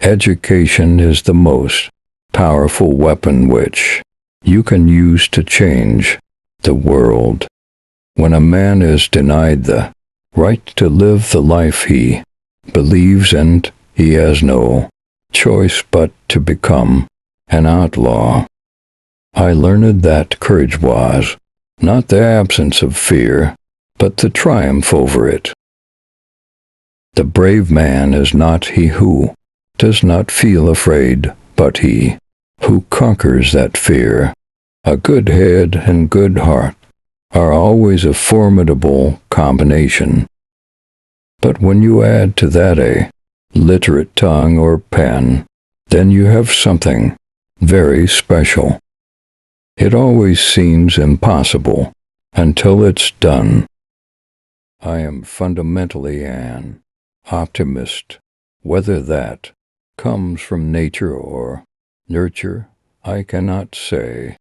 education is the most powerful weapon which you can use to change the world. When a man is denied the right to live the life he believes in, he has no choice but to become an outlaw. I learned that courage was not the absence of fear, but the triumph over it. The brave man is not he who does not feel afraid, but he who conquers that fear. A good head and good heart are always a formidable combination. But when you add to that a literate tongue or pen, then you have something very special. It always seems impossible until it's done. I am fundamentally an optimist. Whether that comes from nature or nurture, I cannot say.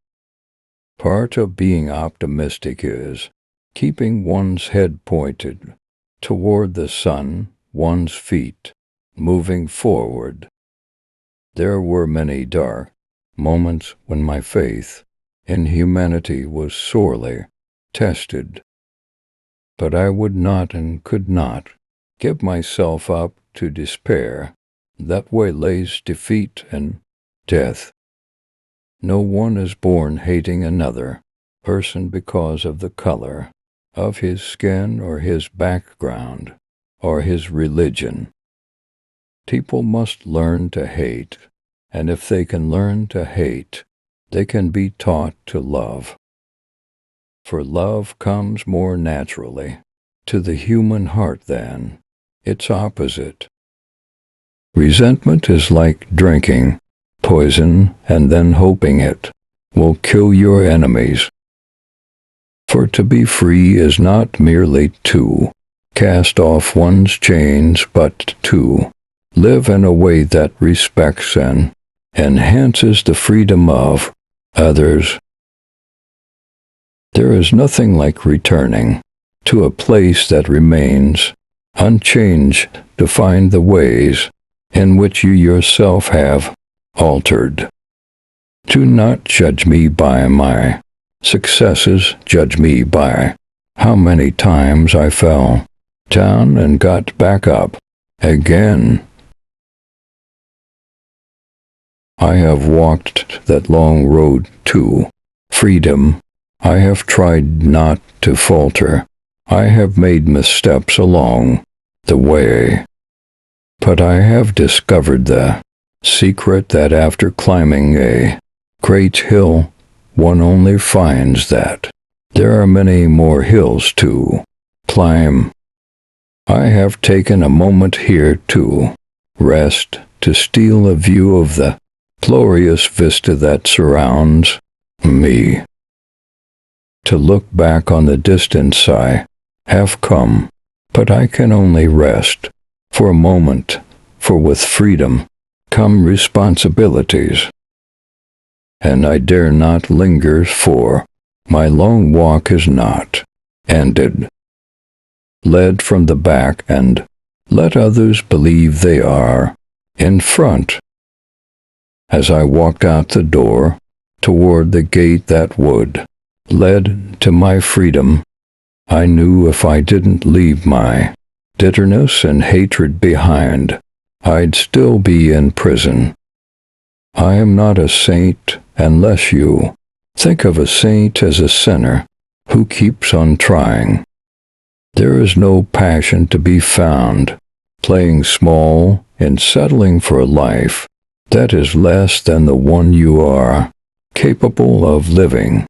Part of being optimistic is keeping one's head pointed toward the sun, one's feet moving forward. There were many dark moments when my faith in humanity was sorely tested. But I would not and could not give myself up to despair. That way lays defeat and death. No one is born hating another person because of the color of his skin or his background or his religion. People must learn to hate, and if they can learn to hate, they can be taught to love. For love comes more naturally to the human heart than its opposite. Resentment is like drinking poison and then hoping it will kill your enemies. For to be free is not merely to cast off one's chains, but to live in a way that respects and enhances the freedom of others. There is nothing like returning to a place that remains unchanged to find the ways in which you yourself have altered. Do not judge me by my successes, judge me by how many times I fell down and got back up again. I have walked that long road to freedom. I have tried not to falter. I have made missteps along the way. But I have discovered the secret that after climbing a great hill, one only finds that there are many more hills to climb. I have taken a moment here to rest, to steal a view of the glorious vista that surrounds me. To look back on the distance I have come, but I can only rest for a moment, for with freedom come responsibilities. And I dare not linger, for my long walk is not ended. Led from the back, and let others believe they are in front. As I walked out the door toward the gate that would lead to my freedom, I knew if I didn't leave my bitterness and hatred behind, I'd still be in prison. I am not a saint unless you think of a saint as a sinner who keeps on trying. There is no passion to be found playing small and settling for a life that is less than the one you are capable of living.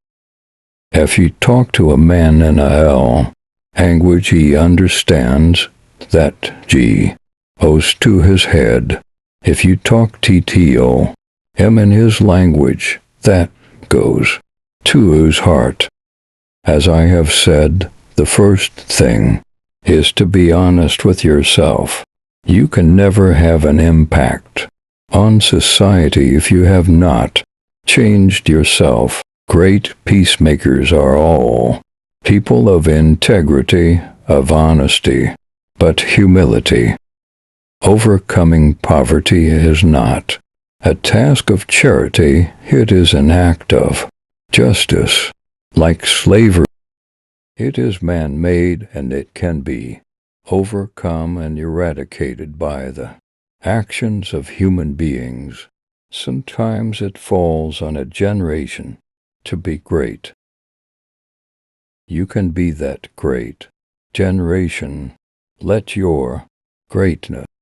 If you talk to a man in a L language, he understands that G goes to his head. If you talk TTO, him in his language, that goes to his heart. As I have said, the first thing is to be honest with yourself. You can never have an impact on society if you have not changed yourself. Great peacemakers are all people of integrity, of honesty, but humility. Overcoming poverty is not a task of charity, it is an act of justice. Like slavery, it is man-made and it can be overcome and eradicated by the actions of human beings. Sometimes it falls on a generation to be great. You can be that great generation. Let your greatness